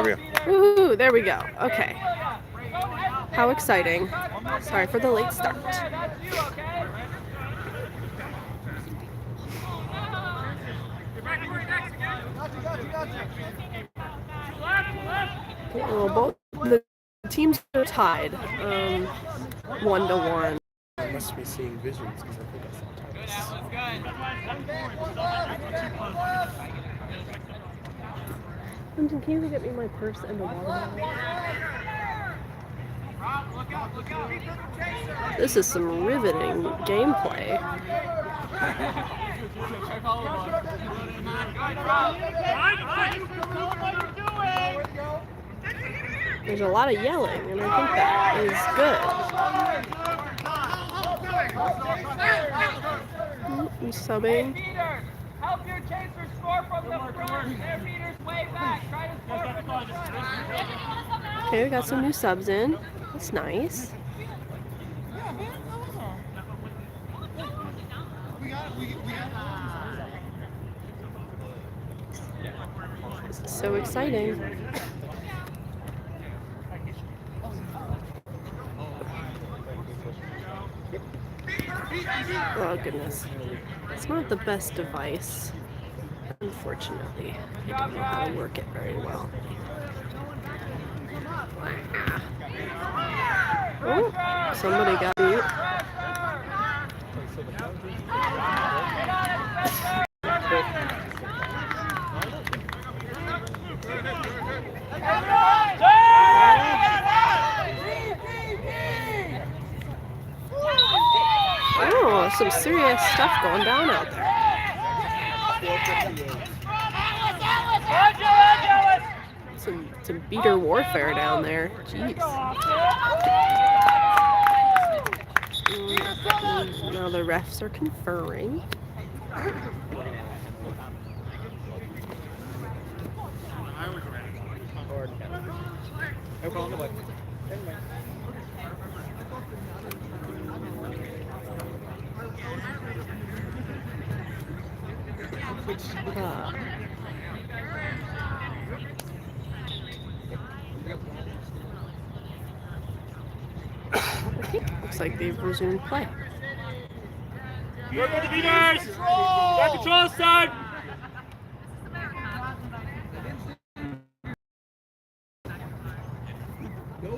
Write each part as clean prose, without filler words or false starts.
There we go. Woohoo, there we go. Okay. How exciting. Sorry for the late start. Well, both the teams are tied, 1-1. I must be seeing visions because I think I saw Clinton, can you get me my purse and the water bottle? This is some riveting gameplay. There's a lot of yelling, and I think that is good. Subbing. Help your chaser score from the front. Their meter's way back. Try to score from the front. Okay, we got some new subs in. That's nice. This is so exciting. Oh goodness. It's not the best device, unfortunately. I don't know how to work it very well. Oh, somebody got beat. Oh, some serious stuff going down out there. Some beater warfare down there. Jeez. Now the refs are conferring. Okay, looks like they've resumed play. Work with the beaters! Got control side!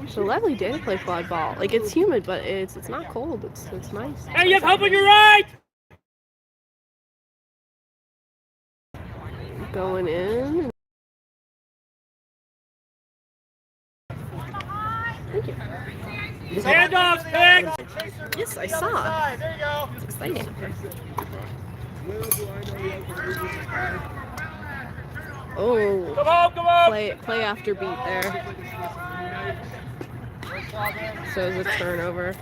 It's a lovely day to play flag ball. Like, it's humid, but it's not cold. It's nice. Hey, you have help on your right! Going in. Thank you. Handoffs, pick! Yes, I saw. There you go. It's exciting. Oh, Come on! play after beat there. So it's a turnover.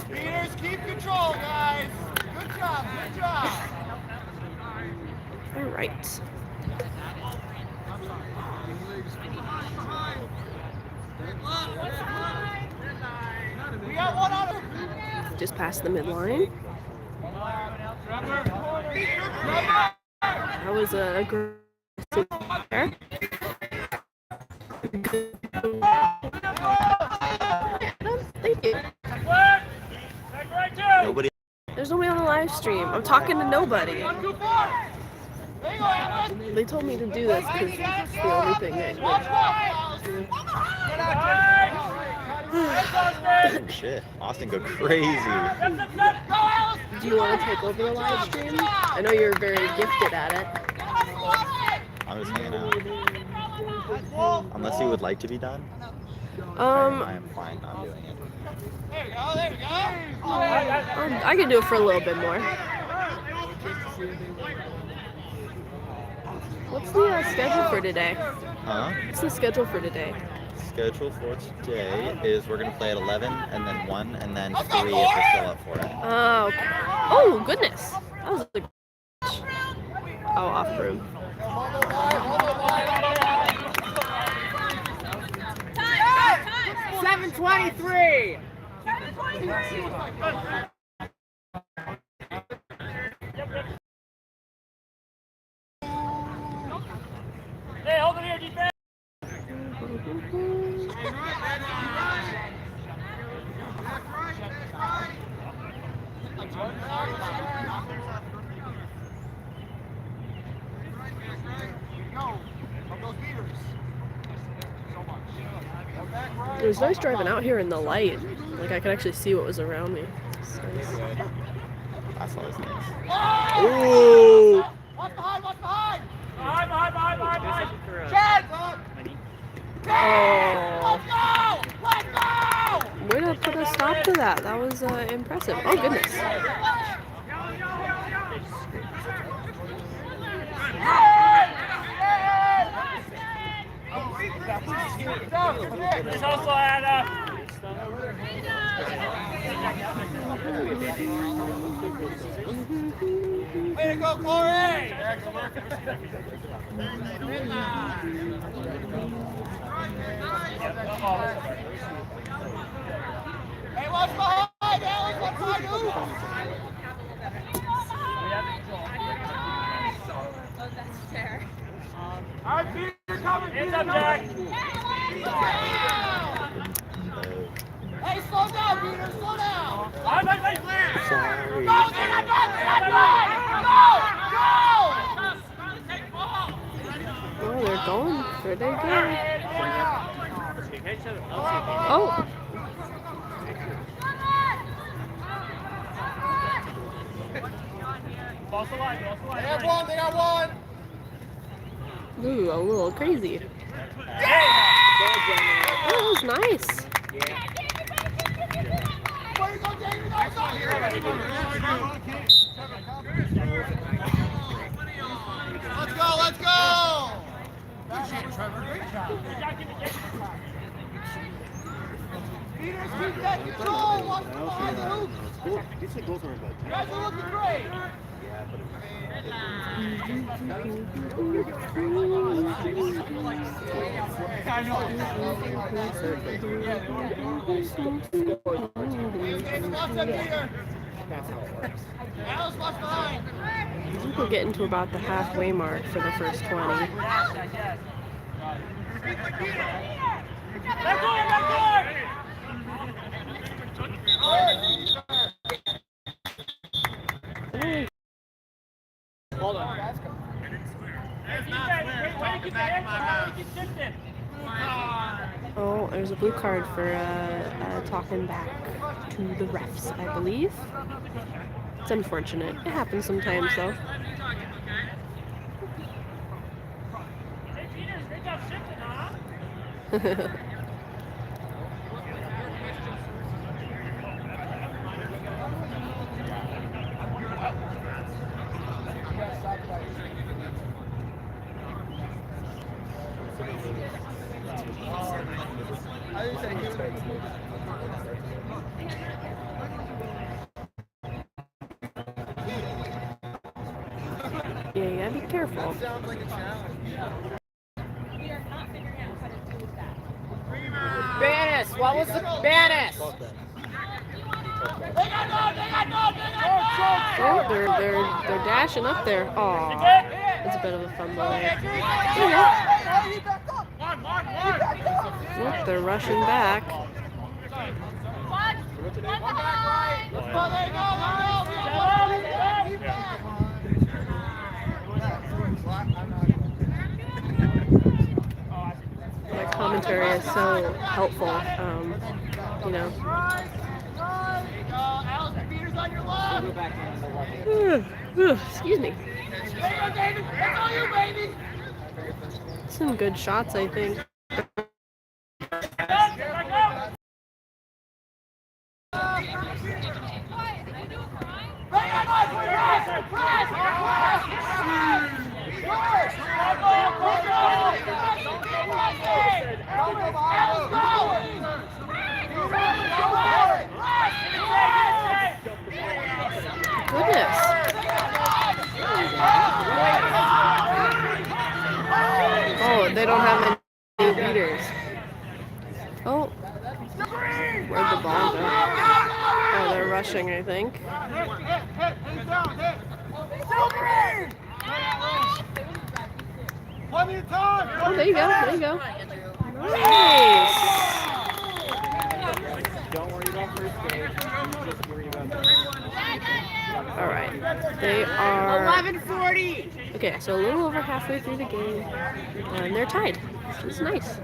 Beaters, keep control, guys! Good job, good job! All right. We got one on him! Just past the midline. That was a aggressive there. Thank you. Nobody. There's nobody on the live stream. I'm talking to nobody. They told me to do this because it's the only thing that. Shit. Austin go crazy. Do you want to take over the live stream? I know you're very gifted at it. I'm just hanging out. Unless you would like to be done. I am fine not doing it. There we go, there we go! I can do it for a little bit more. What's the schedule for today? Huh? What's the schedule for today? Schedule for today is we're gonna play at 11 and then 1 and then 3 if we're still up for it. Oh, okay. Oh goodness. That was a off room. 7:23. Hey, hold it here, defense! It was nice driving out here in the light. Like I could actually see what was around me. It's nice. That's always nice. Ooh! Watch behind, watch behind! Behind! Oh. Chad! Let's go! Let's go! Way to put a stop to that. That was impressive. Oh, goodness. It's also Anna. Way to go, Corey! Hey, watch behind! Alex, watch behind you! Oh, that's fair. All right, Peter, coming. Hands up, Jack. Hey, slow down, Peter, slow down. Right, clear. Sorry. Go, they're not done. Go. Oh, they're going. Where'd they go? Oh. They got one. Ooh, a little crazy. That was nice. Where you go, David? Let's go. Good shit, Trevor. Great job. Peters, keep that control. Watch behind the hoop. These goals aren't bad. You guys are looking great. I know. Alice, watch behind. I think we're getting to about the halfway mark for the first 20. Hold on. Oh, there's a blue card for talking back to the refs, I believe. It's unfortunate. It happens sometimes, though. Yeah, you gotta be careful. Sounds like a challenge. We are not figuring out how to deal with that. Banis, what was the Banis? Oh, they're dashing up there. Aw, that's a bit of a fumble there. Nope, they're rushing back. My commentary is so helpful, you know. Excuse me. Some good shots, I think. Goodness. Oh, they don't have any leaders. Oh, where'd the ball go? Oh, they're rushing, I think. Play Oh, there you go. There you go. Nice. Don't worry about first grade. Just worry about All right. They are 11:40. okay. So a little over halfway through the game, and they're tied. Which is nice.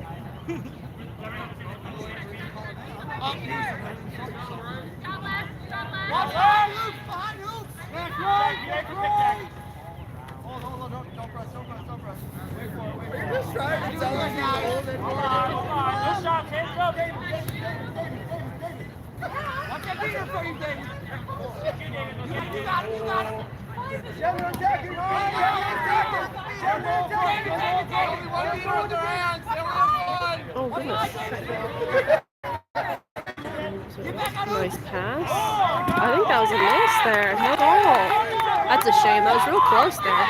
Oh goodness. Nice pass. I think that was a miss there. No goal. That's a shame. That was real close there.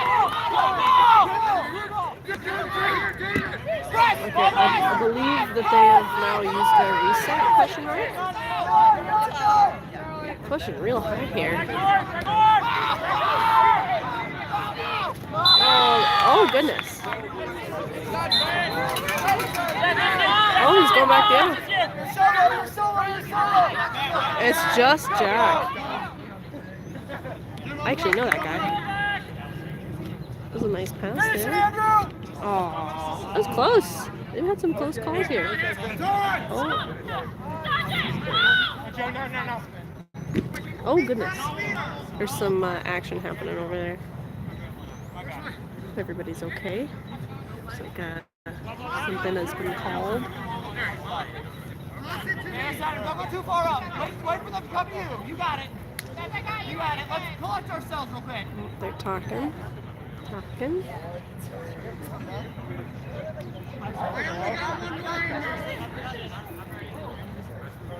Okay, I believe that they have now used their reset question mark. Pushing real high here. Oh goodness. Oh, he's going back down. It's just Jack. I actually know that guy. That was a nice pass there. Oh, that was close. They've had some close calls here. Oh. Oh goodness. There's some action happening over there. Hope everybody's okay. Looks like something has been called. Don't go too far up. Wait for them to come to you. You got it. You got it. Let's collect ourselves real quick. They're talking. Talking.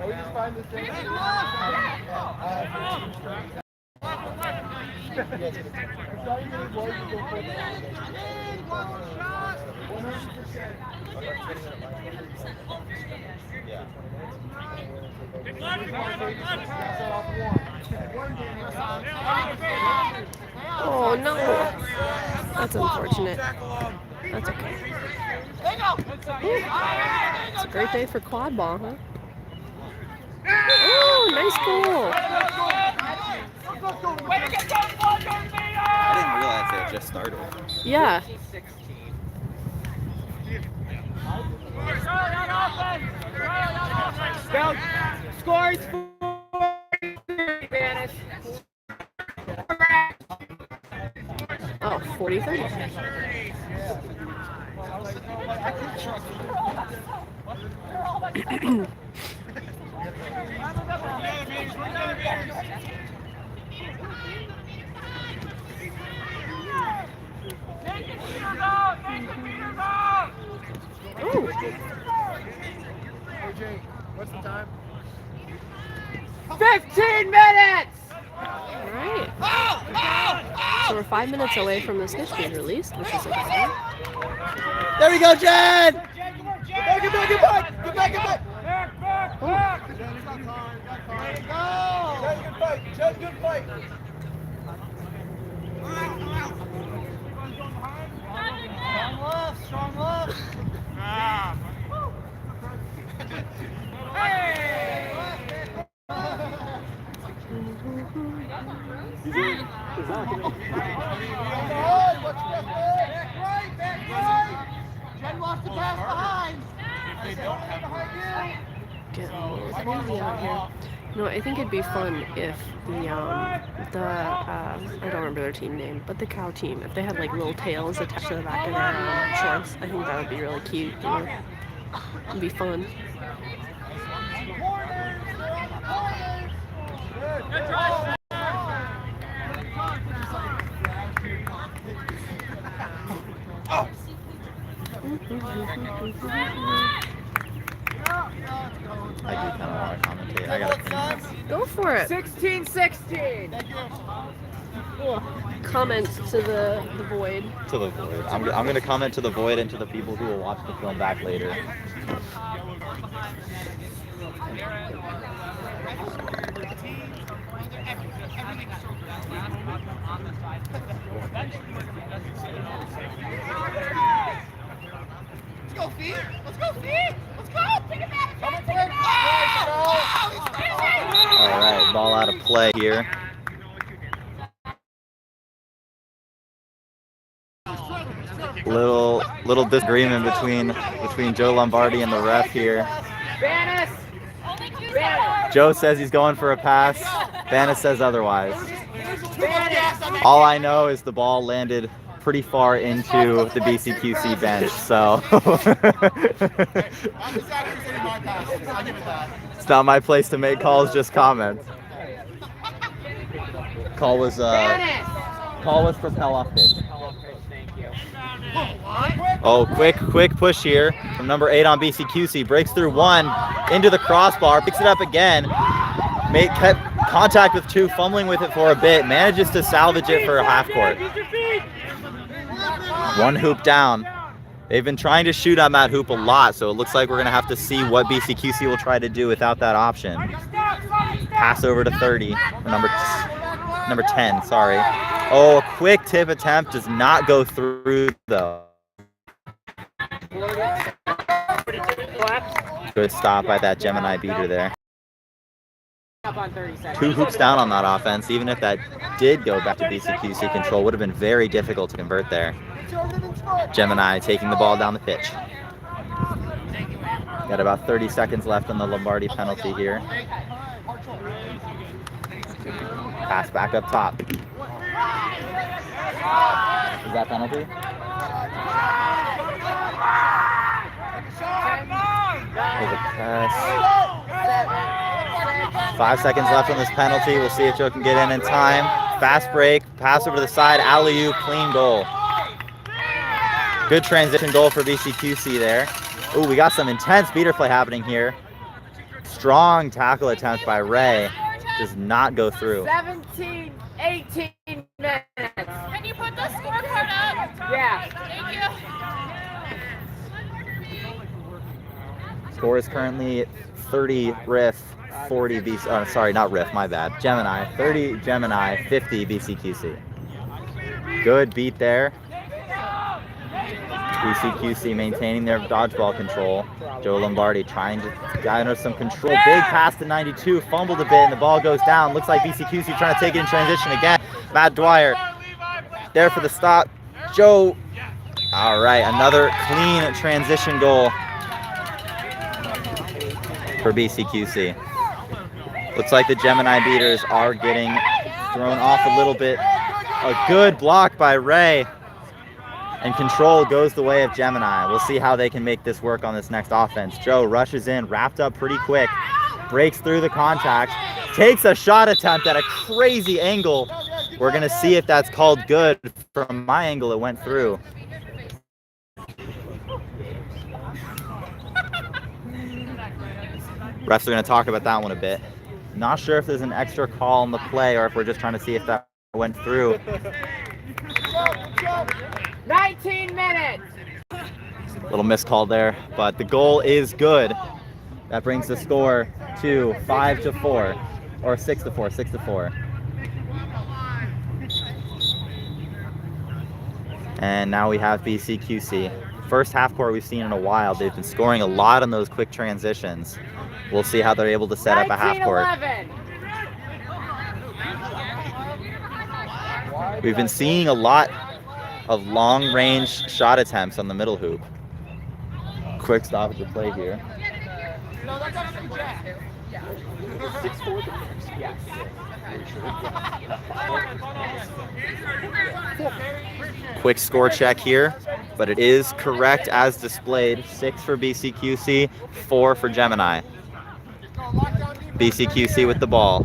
We just find this thing. Oh no. That's unfortunate. That's okay. It's a great day for quad ball, huh? Oh, nice goal. I didn't realize they had just started. Yeah. Scores 4. Oh, 43. Oh. What's the time? 15 minutes! Alright. So we're 5 minutes away from the snitch being released, which is exciting. There we go, Jen! Get back! Get back! Back! Jen, good fight! Strong left! Hey! Jen wants to pass behind. Getting a little crazy out here. You know, I think it'd be fun if the I don't remember their team name, but the cow team, if they had like little tails attached to the back of their shorts, I think that would be really cute. You know? It'd be fun. I do kind of want to commentate. I gotta finish. Go for it. 16-16. Comment to the void. To the void. I'm gonna comment to the void and to the people who will watch the film back later. go, Fee. Let's go, Fee. Let's go. Take it back. Come on, take it back. All right, ball out of play here. Little disagreement between Joe Lombardi and the ref here. Banis. Joe says he's going for a pass. Banis says otherwise. All I know is the ball landed pretty far into the BCQC bench, so it's not my place to make calls, just comments. Call was propel off pitch. Oh, quick push here from number 8 on BCQC. Breaks through 1 into the crossbar, picks it up again. Kept contact with 2, fumbling with it for a bit. Manages to salvage it for a half court. 1 hoop down. They've been trying to shoot on that hoop a lot, so it looks like we're going to have to see what BCQC will try to do without that option. Pass over to 30, number 10, sorry. Oh, a quick tip attempt does not go through, though. Good stop by that Gemini beater there. 2 hoops down on that offense. Even if that did go back to BCQC control, would have been very difficult to convert there. Gemini taking the ball down the pitch. Got about 30 seconds left on the Lombardi penalty here. Pass back up top. Is that penalty? There's a pass. 5 seconds left on this penalty. We'll see if Joe can get in time. Fast break, pass over to the side, alley-oop, clean goal. Good transition goal for BCQC there. Ooh, we got some intense beater play happening here. Strong tackle attempt by Ray. Does not go through. 17, 18 minutes. Can you put the scorecard up? Yeah. Thank you. Score is currently 30 Riff, 40 BC. Sorry, not Riff, my bad. Gemini, 30 Gemini, 50 BCQC. Good beat there. BCQC maintaining their dodgeball control. Joe Lombardi trying to get under some control. Big pass to 92, fumbled a bit, and the ball goes down. Looks like BCQC trying to take it in transition again. Matt Dwyer there for the stop. Joe. All right, another clean transition goal for BCQC. Looks like the Gemini beaters are getting thrown off a little bit. A good block by Ray. And control goes the way of Gemini. We'll see how they can make this work on this next offense. Joe rushes in, wrapped up pretty quick, breaks through the contact, takes a shot attempt at a crazy angle. We're going to see if that's called good. From my angle, it went through. Refs are going to talk about that one a bit. Not sure if there's an extra call on the play or if we're just trying to see if that went through. 19 minutes. Little miscall there, but the goal is good. That brings the score to 5-4, or 6-4. And now we have BCQC. First half court we've seen in a while. They've been scoring a lot on those quick transitions. We'll see how they're able to set up a half court. 11. We've been seeing a lot of long-range shot attempts on the middle hoop. Quick stoppage of play here. Quick score check here, but it is correct as displayed. 6 for BCQC, 4 for Gemini. BCQC with the ball.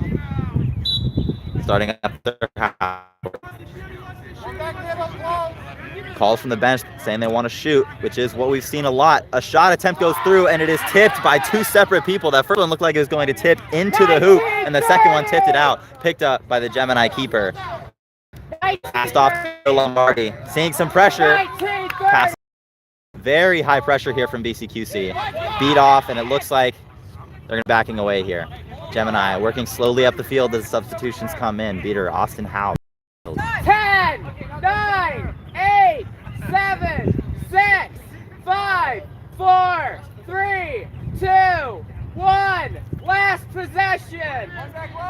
Starting up their half. Calls from the bench saying they want to shoot, which is what we've seen a lot. A shot attempt goes through, and it is tipped by 2 separate people. That first one looked like it was going to tip into the hoop, and the second one tipped it out, picked up by the Gemini keeper. Passed off to Lombardi, seeing some pressure. Pass. Very high pressure here from BCQC. Beat off, and it looks like they're backing away here. Gemini working slowly up the field as substitutions come in. Beater Austin Howe. 10, 9, 8, 7, 6, 5, 4, 3, 2, 1. Last possession.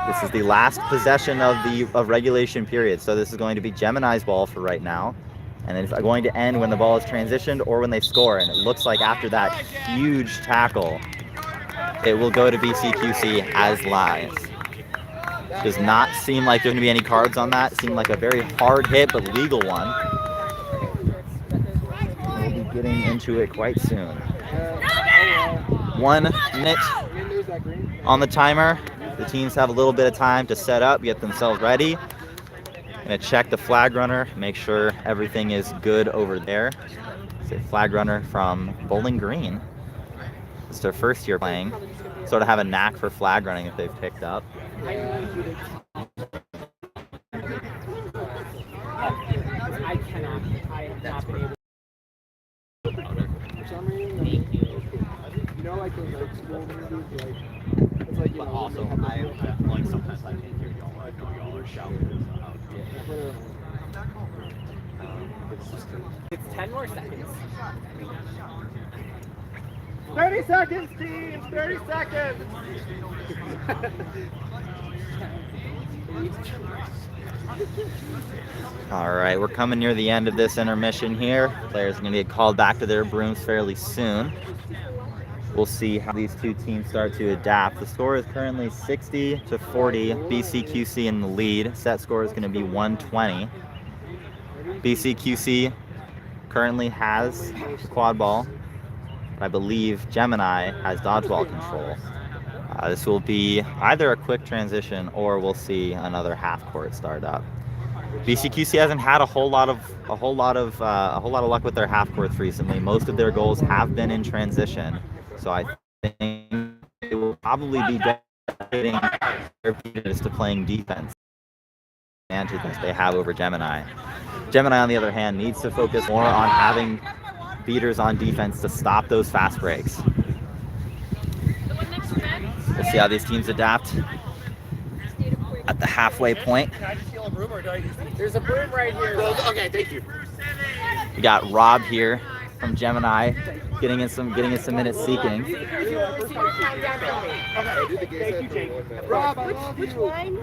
This is the last possession of regulation period. So this is going to be Gemini's ball for right now. And it's going to end when the ball is transitioned or when they score. And it looks like after that huge tackle, it will go to BCQC as lies. Does not seem like there's going to be any cards on that. It seemed like a very hard hit but legal one. We'll be getting into it quite soon. 1 minute on the timer. The teams have a little bit of time to set up, get themselves ready. Gonna check the flag runner, make sure everything is good over there. It's a flag runner from Bowling Green. It's their first year playing. Sort of have a knack for flag running that they've picked up. But also, like sometimes I can't hear y'all. I know y'all are shouting out. It's 10 more seconds. 30 seconds, team! 30 seconds! All right, we're coming near the end of this intermission here. Players are going to get called back to their brooms fairly soon. We'll see how these two teams start to adapt. The score is currently 60-40. BCQC in the lead. Set score is going to be 120. BCQC currently has quad ball. I believe Gemini has dodgeball control. This will be either a quick transition or we'll see another half court start up. BCQC hasn't had a whole lot of luck with their half courts recently. Most of their goals have been in transition, so I think it will probably be dedicating their beaters to playing defense. Advantage that they have over Gemini. Gemini, on the other hand, needs to focus more on having beaters on defense to stop those fast breaks. We'll see how these teams adapt at the halfway point. Can I just steal a broom or do I use these? There's a broom right here. Okay, thank you. We got Rob here from Gemini getting in some minutes seeking. Thank you, Jake. Rob, I love Which you. line?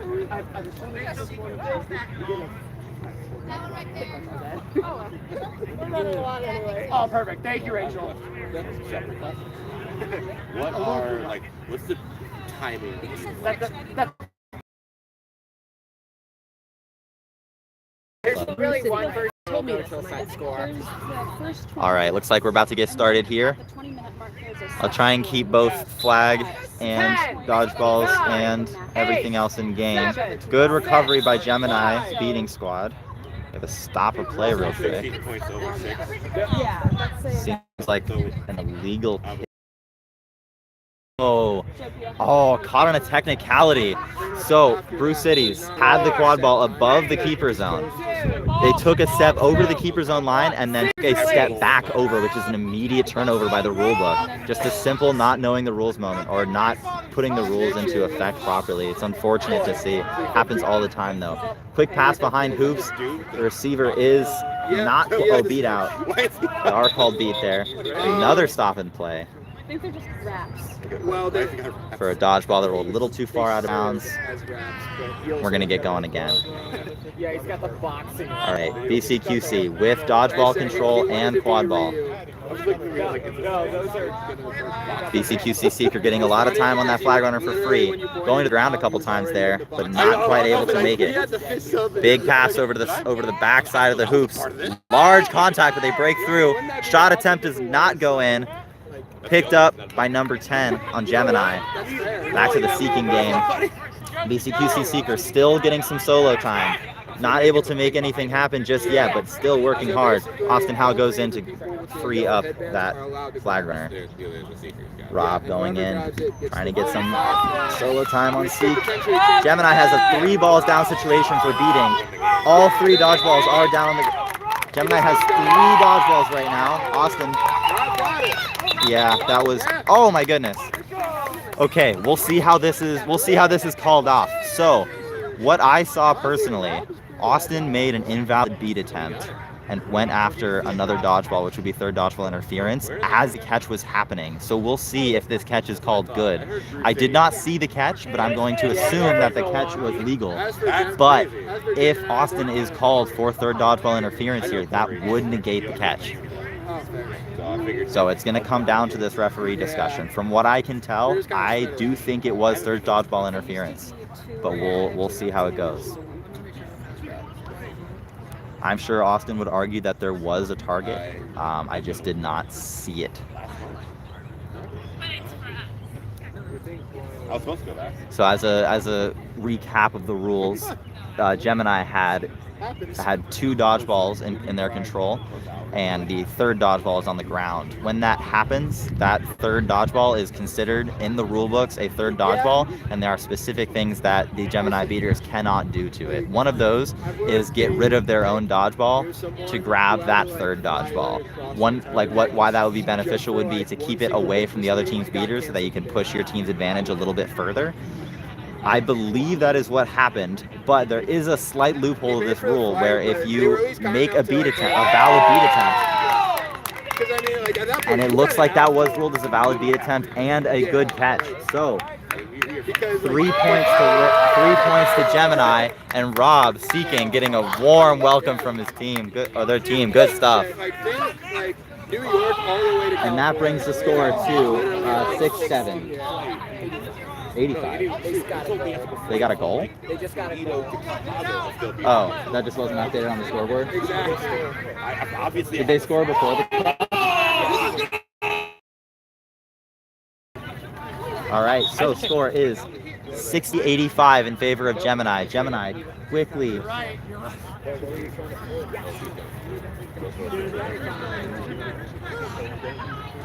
Oh, perfect. Thank you, Rachel. What's the timing? There's really one person told me to set score. All right, looks like we're about to get started here. I'll try and keep both flag and dodgeballs and everything else in game. Good recovery by Gemini, beating squad. We have a stop or play real quick. 15 points over 6. Seems like an illegal kick. Oh, caught on a technicality. So, Brew Cities had the quad ball above the keeper zone. They took a step over the keeper zone line and then took a step back over, which is an immediate turnover by the rule book. Just a simple not knowing the rules moment or not putting the rules into effect properly. It's unfortunate to see. Happens all the time, though. Quick pass behind hoops. The receiver is not beat out. They are called beat there. Another stop and play. I think they're just wraps. For a dodgeball that rolled a little too far out of bounds. We're going to get going again. Yeah, he's got the boxing. All right, BCQC with dodgeball control and quad ball. BCQC Seeker getting a lot of time on that flag runner for free. Going to the ground a couple times there, but not quite able to make it. Big pass over to the back side of the hoops. Large contact, but they break through. Shot attempt does not go in. Picked up by number 10 on Gemini. Back to the seeking game. BCQC Seeker still getting some solo time. Not able to make anything happen just yet, but still working hard. Austin Howe goes in to free up that flag runner. Rob going in, trying to get some solo time on Seek. Gemini has a 3 balls down situation for beating. All 3 dodgeballs are down. Gemini has 3 dodgeballs right now. Austin. Yeah, that was, oh my goodness. Okay, we'll see how this is called off. So, what I saw personally, Austin made an invalid beat attempt and went after another dodgeball, which would be third dodgeball interference, as the catch was happening. So we'll see if this catch is called good. I did not see the catch, but I'm going to assume that the catch was legal. But if Austin is called for third dodgeball interference here, that would negate the catch. So it's going to come down to this referee discussion. From what I can tell, I do think it was third dodgeball interference, but we'll see how it goes. I'm sure Austin would argue that there was a target. I just did not see it. I was supposed to go back. So as a recap of the rules, Gemini had two dodgeballs in their control, and the third dodgeball is on the ground. When that happens, that third dodgeball is considered in the rule books a third dodgeball, and there are specific things that the Gemini beaters cannot do to it. One of those is get rid of their own dodgeball to grab that third dodgeball. Why that would be beneficial would be to keep it away from the other team's beaters so that you can push your team's advantage a little bit further. I believe that is what happened, but there is a slight loophole of this rule where if you make a valid beat attempt, and it looks like that was ruled as a valid beat attempt and a good catch. So 3 points to Gemini, and Rob Seeking getting a warm welcome from his team, their team. Good stuff. And that brings the score to 6-7. 85. They got a goal? They just got a goal. Oh, that just wasn't updated on the scoreboard? Obviously. Did they score before the cross? All right, so score is 60-85 in favor of Gemini. Gemini quickly.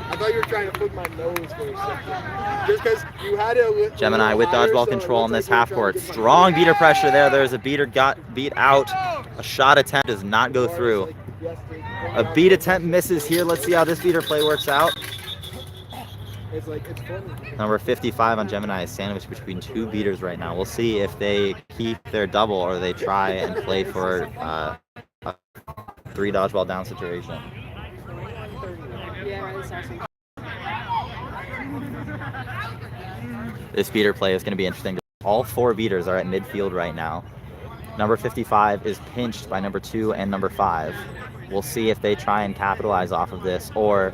I thought you were trying to put my nose for a second. Just because you had it. Gemini with dodgeball control on this half court. Strong beater pressure there. There's a beater got beat out. A shot attempt does not go through. A beat attempt misses here. Let's see how this beater play works out. Number 55 on Gemini is sandwiched between two beaters right now. We'll see if they keep their double or they try and play for a 3 dodgeball down situation. This beater play is going to be interesting. All 4 beaters are at midfield right now. Number 55 is pinched by number 2 and number 5. We'll see if they try and capitalize off of this, or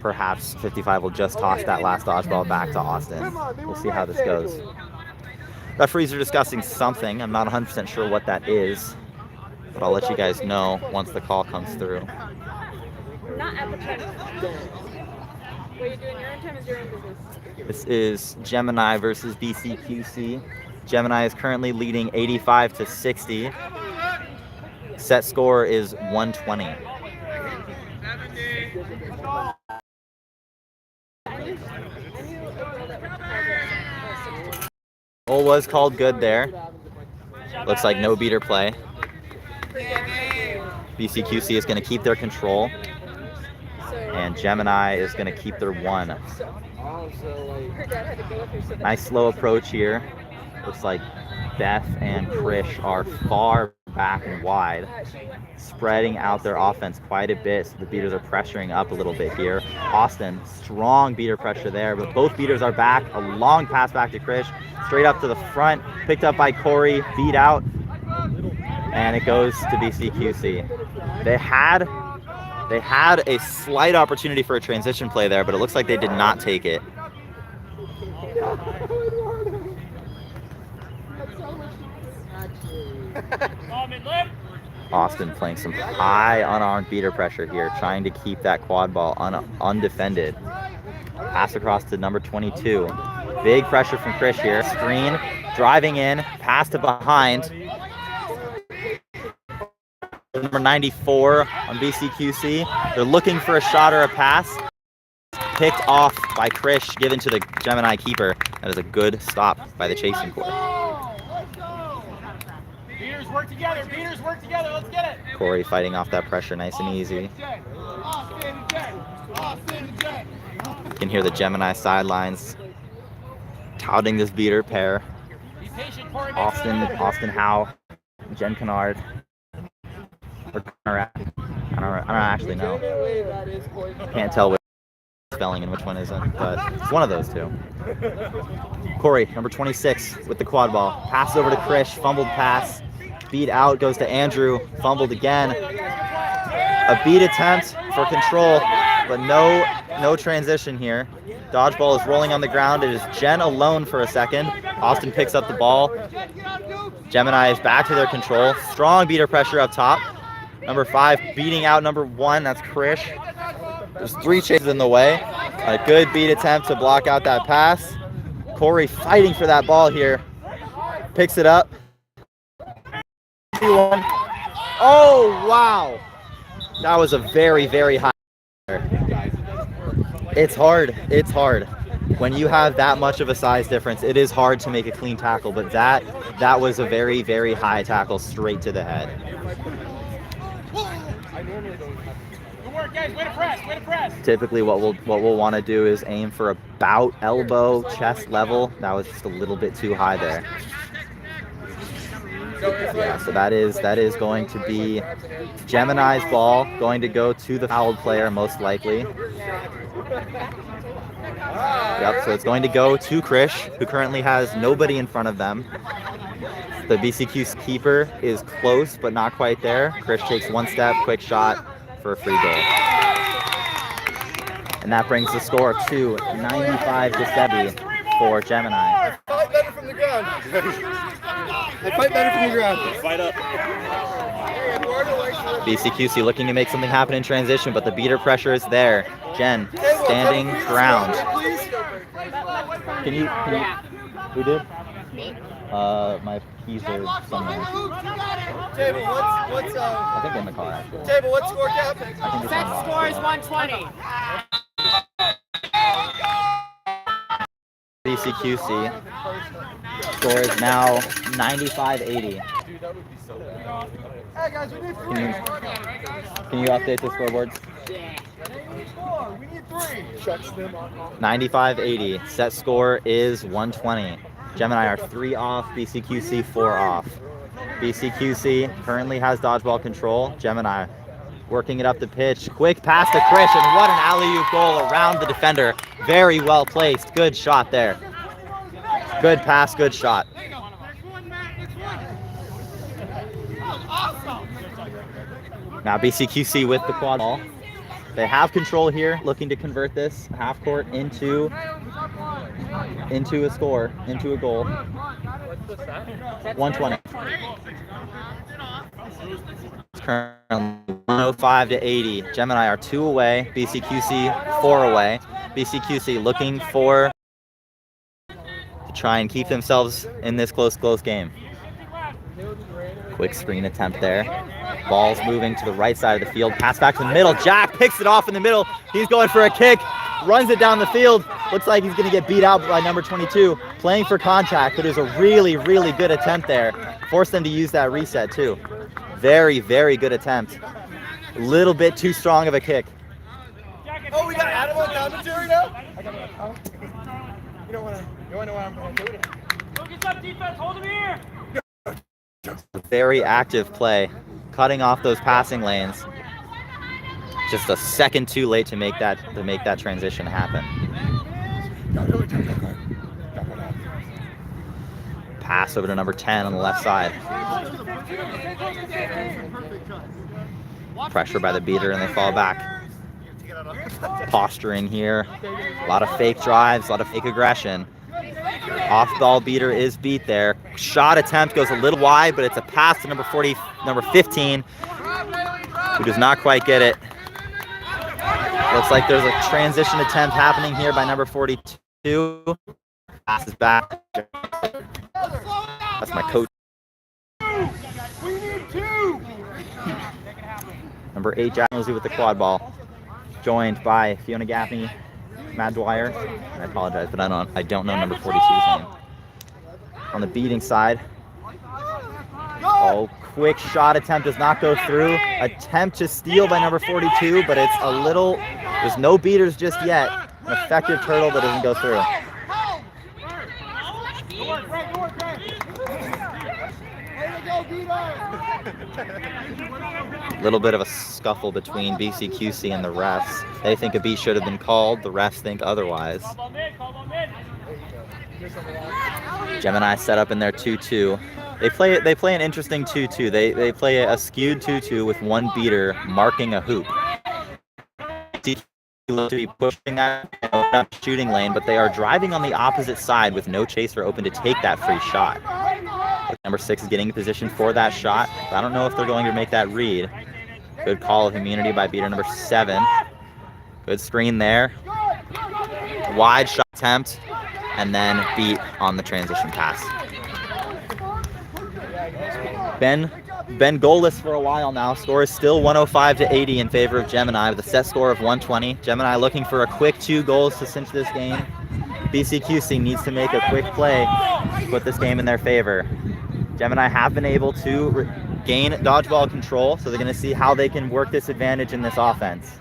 perhaps 55 will just toss that last dodgeball back to Austin. We'll see how this goes. Referees are discussing something. I'm not 100% sure what that is, but I'll let you guys know once the call comes through. Not at the time. What you're doing your own time is your own business. This is Gemini versus BCQC. Gemini is currently leading 85-60. Set score is 120. Goal was called good there. Looks like no beater play. BCQC is going to keep their control, and Gemini is going to keep their 1. Nice slow approach here. Looks like Beth and Krish are far back and wide, spreading out their offense quite a bit, so the beaters are pressuring up a little bit here. Austin, strong beater pressure there, but both beaters are back. A long pass back to Krish, straight up to the front, picked up by Corey, beat out, and it goes to BCQC. They had a slight opportunity for a transition play there, but it looks like they did not take it. Austin playing some high unarmed beater pressure here, trying to keep that quad ball undefended. Pass across to number 22. Big pressure from Krish here. Screen, driving in, pass to behind. Number 94 on BCQC. They're looking for a shot or a pass. Picked off by Krish, given to the Gemini keeper. That is a good stop by the chasing court. Beaters work together, let's get it. Corey fighting off that pressure nice and easy. You can hear the Gemini sidelines touting this beater pair. Austin Howe, Jen Kennard. don't actually know. Can't tell which spelling and which one isn't, but it's one of those two. Corey, number 26, with the quad ball. Passes over to Krish, fumbled pass. Beat out, goes to Andrew, fumbled again. A beat attempt for control, but no transition here. Dodgeball is rolling on the ground. It is Jen alone for a second. Austin picks up the ball. Gemini is back to their control. Strong beater pressure up top. Number 5 beating out number 1, that's Krish. There's 3 chases in the way. A good beat attempt to block out that pass. Corey fighting for that ball here. Picks it up. Oh, wow. That was a very, very high. It's hard. It's hard. When you have that much of a size difference, it is hard to make a clean tackle, but that was a very, very high tackle straight to the head. Good work, guys. Way to press. Way to press. Typically what we'll want to do is aim for about elbow, chest level. That was just a little bit too high there. Yeah, so that is going to be Gemini's ball, going to go to the fouled player most likely. Yep, so it's going to go to Krish, who currently has nobody in front of them. The BCQC keeper is close, but not quite there. Krish takes one step, quick shot for a free goal. And that brings the score to 95-70 for Gemini. I fight better from the ground. I fight better from the ground. Fight up. BCQC looking to make something happen in transition, but the beater pressure is there. Jen, standing ground. Can you who did? My keys are somewhere. Table, what's I think in the car, actually. Table, what's score cap? I think it's Set unlocked. score is 120. BCQC score is now 95-80. Can you update the scoreboards? 95-80. Set score is 120. Gemini are 3 off, BCQC 4 off. BCQC currently has dodgeball control. Gemini working it up the pitch. Quick pass to Krish, and what an alley-oop goal around the defender. Very well placed. Good shot there. Good pass, good shot. Now BCQC with the quad ball. They have control here, looking to convert this half court into a score, into a goal. 120. It's currently 105-80. Gemini are 2 away, BCQC 4 away. BCQC looking to try and keep themselves in this close game. Quick screen attempt there. Ball's moving to the right side of the field. Pass back to the middle. Jack picks it off in the middle. He's going for a kick. Runs it down the field. Looks like he's going to get beat out by number 22. Playing for contact, but it was a really, really good attempt there. Forced them to use that reset too. Very, very good attempt. A little bit too strong of a kick. Oh, we got Adam on commentary now? You don't want to know what I'm going to do it. Go get some defense. Hold him here. Very active play, cutting off those passing lanes. Just a second too late to make that transition happen. Pass over to number 10 on the left side. Pressure by the beater, and they fall back. Posturing here. A lot of fake drives, a lot of fake aggression. Off-ball beater is beat there. Shot attempt goes a little wide, but it's a pass to number 15, who does not quite get it. Looks like there's a transition attempt happening here by number 42. Passes back. That's my coach. We need 2. Number 8, Jack Mosley with the quad ball. Joined by Fiona Gaffney, Matt Dwyer. I apologize, but I don't know number 42's name. On the beating side. Oh, quick shot attempt does not go through. Attempt to steal by number 42, but it's a little, there's no beaters just yet. An effective turtle that doesn't go through. Little bit of a scuffle between BCQC and the refs. They think a beat should have been called. The refs think otherwise. Gemini set up in their 2-2. They play an interesting 2-2. They play a skewed 2-2 with one beater marking a hoop. To be pushing that and open up shooting lane, but they are driving on the opposite side with no chaser open to take that free shot. Number 6 is getting in position for that shot. I don't know if they're going to make that read. Good call of immunity by beater number 7. Good screen there. Wide shot attempt, and then beat on the transition pass. Been goalless for a while now. Score is still 105-80 in favor of Gemini with a set score of 120. Gemini looking for a quick 2 goals to cinch this game. BCQC needs to make a quick play to put this game in their favor. Gemini have been able to gain dodgeball control, so they're going to see how they can work this advantage in this offense.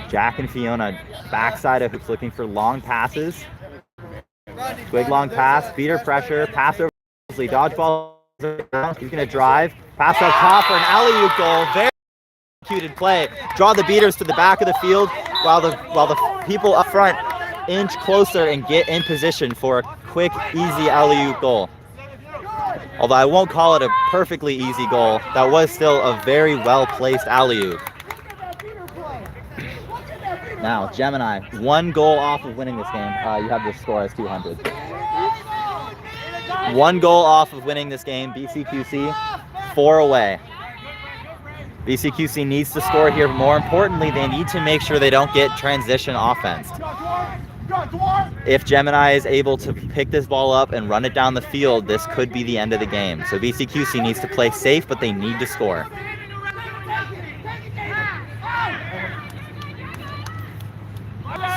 Jack and Fiona backside of hoops looking for long passes. Quick long pass, beater pressure, pass over. Dodgeball. He's going to drive, pass up top for an alley-oop goal. Very executed play. Draw the beaters to the back of the field while the people up front inch closer and get in position for a quick, easy alley-oop goal. Although I won't call it a perfectly easy goal, that was still a very well-placed alley-oop. Now, Gemini, 1 goal off of winning this game. You have the score as 200. 1 goal off of winning this game. BCQC 4 away. BCQC needs to score here. More importantly, they need to make sure they don't get transition offense. If Gemini is able to pick this ball up and run it down the field, this could be the end of the game. So BCQC needs to play safe, but they need to score.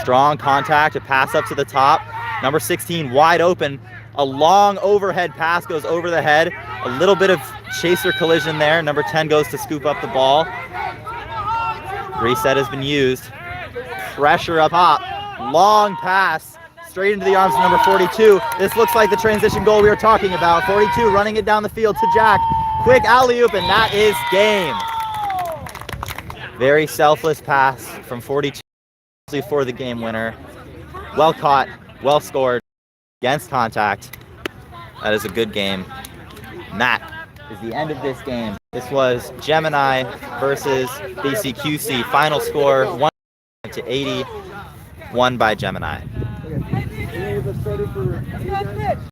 Strong contact, a pass up to the top. Number 16 wide open. A long overhead pass goes over the head. A little bit of chaser collision there. Number 10 goes to scoop up the ball. Reset has been used. Pressure up top. Long pass straight into the arms of number 42. This looks like the transition goal we were talking about. 42 running it down the field to Jack. Quick alley-oop, and that is game. Very selfless pass from 42 for the game winner. Well caught, well scored. Against contact. That is a good game. And that is the end of this game. This was Gemini versus BCQC. Final score 100-80, won by Gemini.